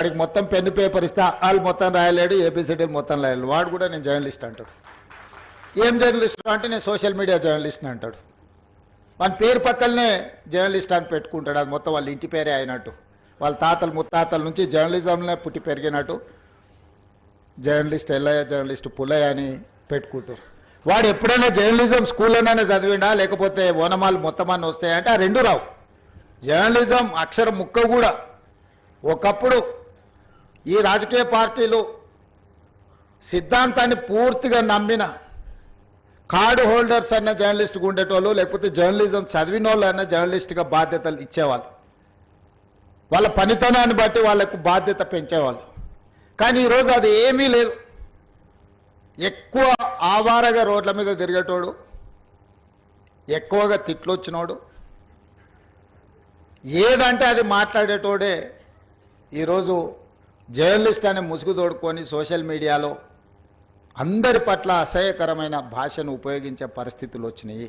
వాడికి మొత్తం pen paper ఇస్తే వాళ్ళు మొత్తం రాయలేడు, ఏబిసిడీలు మొత్తం రాయలేడు. వాడు కూడా నేను జర్నలిస్ట్ అంటాడు. ఏం జర్నలిస్ట్ అంటే నేను సోషల్ మీడియా జర్నలిస్ట్ అంటాడు. వాని పేరు పక్కనే జర్నలిస్ట్ అని పెట్టుకుంటాడు. అది మొత్తం వాళ్ళ ఇంటి పేరే అయినట్టు, వాళ్ళ తాతలు ముత్తాతల నుంచి జర్నలిజంలో పుట్టి పెరిగినట్టు జర్నలిస్ట్ ఎల్లయ్య, జర్నలిస్ట్ పుల్లయ్య అని పెట్టుకుంటారు. వాడు ఎప్పుడైనా జర్నలిజం స్కూల్లోనైనా చదివిండా, లేకపోతే ఓనమాలు మొత్తం అన్నీ వస్తాయంటే ఆ రెండు రావు. జర్నలిజం అక్షరం ముక్క కూడా. ఒకప్పుడు ఈ రాజకీయ పార్టీలు సిద్ధాంతాన్ని పూర్తిగా నమ్మిన కార్డు హోల్డర్స్ అన్న జర్నలిస్ట్గా ఉండేటోళ్ళు, లేకపోతే జర్నలిజం చదివిన వాళ్ళు అన్న జర్నలిస్ట్గా బాధ్యతలు ఇచ్చేవాళ్ళు. వాళ్ళ పనితనాన్ని బట్టి వాళ్ళకు బాధ్యత పెంచేవాళ్ళు. కానీ ఈరోజు అది ఏమీ లేదు. ఎక్కువ ఆవారగా రోడ్ల మీద తిరిగేటోడు, ఎక్కువగా తిట్లు వచ్చినోడు, ఏదంటే అది మాట్లాడేటోడే ఈరోజు జర్నలిస్ట్ అనే ముసుగు తోడుకొని సోషల్ మీడియాలో అందరి పట్ల అసహ్యకరమైన భాషను ఉపయోగించే పరిస్థితులు వచ్చినాయి.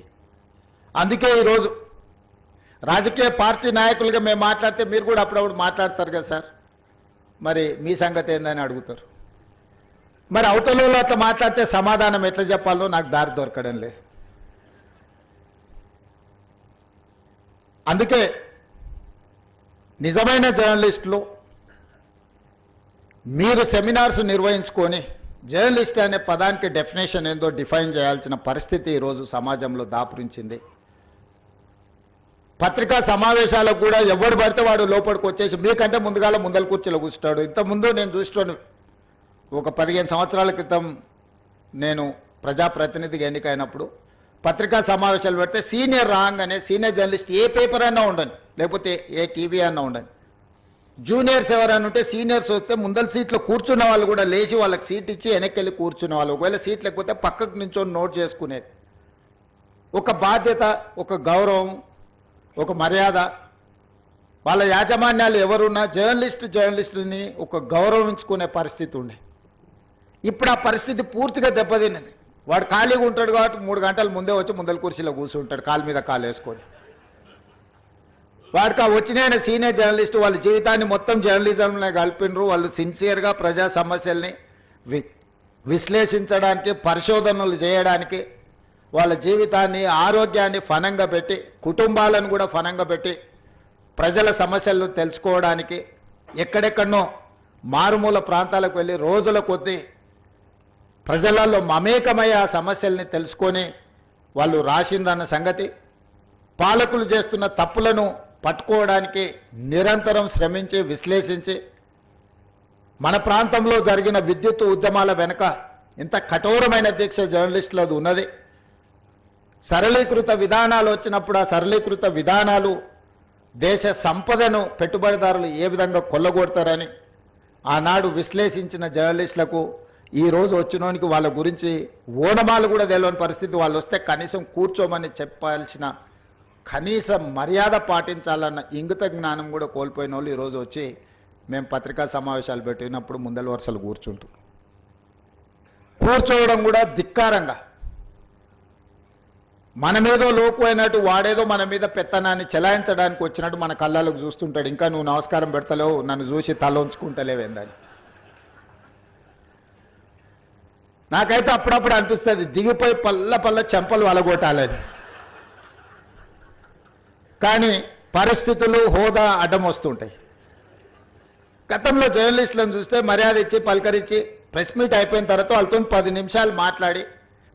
అందుకే ఈరోజు రాజకీయ పార్టీ నాయకులుగా మేము మాట్లాడితే మీరు కూడా అప్పుడప్పుడు మాట్లాడతారు కదా సార్, మరి మీ సంగతి ఏందని అడుగుతారు. మరి అవతలలో అట్లా మాట్లాడితే సమాధానం ఎట్లా చెప్పాలో నాకు దారి దొరకడం లేదు. అందుకే నిజమైన జర్నలిస్టులు మీరు సెమినార్స్ నిర్వహించుకొని జర్నలిస్ట్ అనే పదానికి డెఫినేషన్ ఏందో డిఫైన్ చేయాల్సిన పరిస్థితి ఈరోజు సమాజంలో దాపురించింది. పత్రికా సమావేశాలకు కూడా ఎవరు పడితే వాడు లోపలికి వచ్చేసి మీకంటే ముందుగాల ముందల కూర్చోలో కూర్చుంటాడు. ఇంతకుముందు నేను చూస్తున్నాను, ఒక 15 సంవత్సరాల క్రితం నేను ప్రజాప్రతినిధిగా ఎన్నికైనప్పుడు పత్రికా సమావేశాలు పెడితే సీనియర్ రాగానే సీనియర్ జర్నలిస్ట్ ఏ పేపర్ అన్నా ఉండని, లేకపోతే ఏ టీవీ అన్నా ఉండని, జూనియర్స్ ఎవరైనా ఉంటే సీనియర్స్ వస్తే ముందల సీట్లో కూర్చున్న వాళ్ళు కూడా లేచి వాళ్ళకి సీట్ ఇచ్చి వెనక్కి వెళ్ళి కూర్చునే వాళ్ళు. ఒకవేళ సీట్ లేకపోతే పక్కకు నుంచొని నోట్ చేసుకునేది. ఒక బాధ్యత, ఒక గౌరవం, ఒక మర్యాద. వాళ్ళ యాజమాన్యాలు ఎవరున్నా జర్నలిస్టుని ఒక గౌరవించుకునే పరిస్థితి ఉండే. ఇప్పుడు ఆ పరిస్థితి పూర్తిగా దెబ్బతిన్నది. వాడు ఖాళీగా ఉంటాడు కాబట్టి 3 గంటల ముందే వచ్చి ముందల కుర్చీలో కూర్చుంటాడు, కాలు మీద కాలు వేసుకొని. వాడికి ఆ వచ్చిన సీనియర్ జర్నలిస్టు వాళ్ళ జీవితాన్ని మొత్తం జర్నలిజంలో కలిపినరు. వాళ్ళు సిన్సియర్గా ప్రజా సమస్యల్ని విశ్లేషించడానికి, పరిశోధనలు చేయడానికి, వాళ్ళ జీవితాన్ని, ఆరోగ్యాన్ని ఫనంగా పెట్టి, కుటుంబాలను కూడా ఫనంగా పెట్టి ప్రజల సమస్యలను తెలుసుకోవడానికి ఎక్కడెక్కడనో మారుమూల ప్రాంతాలకు వెళ్ళి రోజుల కొద్దీ ప్రజలలో మమేకమయ్యే ఆ సమస్యల్ని తెలుసుకొని వాళ్ళు రాసిందన్న సంగతి, పాలకులు చేస్తున్న తప్పులను పట్టుకోవడానికి నిరంతరం శ్రమించి విశ్లేషించి మన ప్రాంతంలో జరిగిన విద్యుత్ ఉద్యమాల వెనుక ఇంత కఠోరమైన దీక్ష జర్నలిస్టులది ఉన్నది. సరళీకృత విధానాలు వచ్చినప్పుడు ఆ సరళీకృత విధానాలు దేశ సంపదను పెట్టుబడిదారులు ఏ విధంగా కొల్లగొడతారని ఆనాడు విశ్లేషించిన జర్నలిస్టులకు ఈరోజు వచ్చినోనికి వాళ్ళ గురించి ఓనమాలు కూడా తెలియని పరిస్థితి. వాళ్ళు వస్తే కనీసం కూర్చోమని చెప్పాల్సిన కనీస మర్యాద పాటించాలన్న ఇంగిత జ్ఞానం కూడా కోల్పోయిన వాళ్ళు ఈరోజు వచ్చి మేము పత్రికా సమావేశాలు పెట్టినప్పుడు ముందల వరుసలు కూర్చోవడం కూడా ధిక్కారంగా, మనమేదో లోకు అయినట్టు వాడేదో మన మీద పెత్తనాన్ని చెలాయించడానికి వచ్చినట్టు మన కళ్ళకు చూస్తుంటాడు. ఇంకా నువ్వు నమస్కారం పెడతలేవు, నన్ను చూసి తల ఉంచుకుంటలేవేందని. నాకైతే అప్పుడప్పుడు అనిపిస్తుంది దిగిపోయి పల్ల చెంపలు వలగొట్టాలని. కానీ పరిస్థితులు, హోదా అడ్డం వస్తుంటాయి. గతంలో జర్నలిస్టులను చూస్తే మర్యాద ఇచ్చి పలకరించి ప్రెస్ మీట్ అయిపోయిన తర్వాత వాళ్ళతో 10 నిమిషాలు మాట్లాడి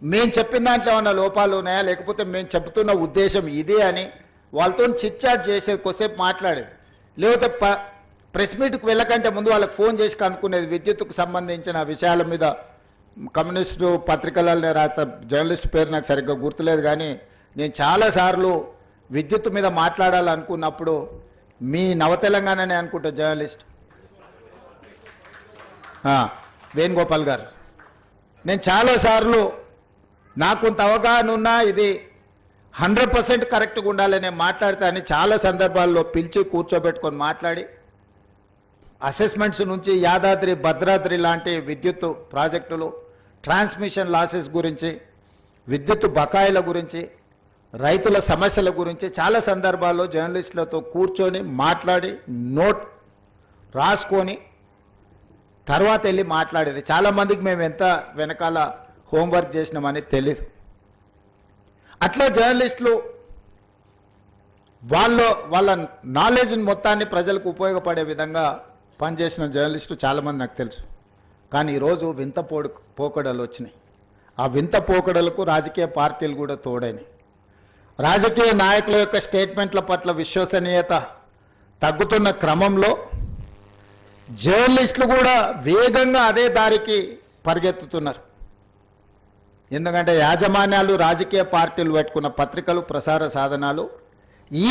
మేము చెప్పిన దాంట్లో ఏమన్నా లోపాలు ఉన్నాయా, లేకపోతే మేము చెబుతున్న ఉద్దేశం ఇదే అని వాళ్ళతో చిట్ చాట్ చేసేది, కొద్దిసేపు మాట్లాడేది. లేకపోతే ప్రెస్ మీట్కి వెళ్ళకంటే ముందు వాళ్ళకి ఫోన్ చేసి కనుక్కునేది. విద్యుత్తుకు సంబంధించిన విషయాల మీద కమ్యూనిస్టు పత్రికలలో రాత జర్నలిస్ట్ పేరు నాకు సరిగ్గా గుర్తులేదు, కానీ నేను చాలాసార్లు విద్యుత్ మీద మాట్లాడాలనుకున్నప్పుడు మీ నవతెలంగాణనే అనుకుంటా జర్నలిస్ట్ వేణుగోపాల్ గారు, నేను చాలాసార్లు నాకు కొంత అవగాహన ఉన్నా ఇది 100% కరెక్ట్గా ఉండాలని మాట్లాడితే అని చాలా సందర్భాల్లో పిలిచి కూర్చోబెట్టుకొని మాట్లాడి అసెస్మెంట్స్ నుంచి యాదాద్రి, భద్రాద్రి లాంటి విద్యుత్ ప్రాజెక్టులు, ట్రాన్స్మిషన్ లాసెస్ గురించి, విద్యుత్ బకాయిల గురించి, రైతుల సమస్యల గురించి చాలా సందర్భాల్లో జర్నలిస్టులతో కూర్చొని మాట్లాడి నోట్ రాసుకొని తర్వాత వెళ్ళి మాట్లాడేది. చాలామందికి మేము ఎంత వెనకాల హోంవర్క్ చేసినామని తెలీదు. అట్లా జర్నలిస్టులు వాళ్ళ నాలెడ్జ్ని మొత్తాన్ని ప్రజలకు ఉపయోగపడే విధంగా పనిచేసిన జర్నలిస్టులు చాలామంది నాకు తెలుసు. కానీ ఈరోజు వింత పోకడలు వచ్చినాయి. ఆ వింత పోకడలకు రాజకీయ పార్టీలు కూడా తోడైనాయి. రాజకీయ నాయకుల యొక్క స్టేట్మెంట్ల పట్ల విశ్వసనీయత తగ్గుతున్న క్రమంలో జర్నలిస్టులు కూడా వేగంగా అదే దారికి పరిగెత్తుతున్నారు. ఎందుకంటే యాజమాన్యాలు రాజకీయ పార్టీలు పెట్టుకున్న పత్రికలు ప్రసార సాధనాలు ఈ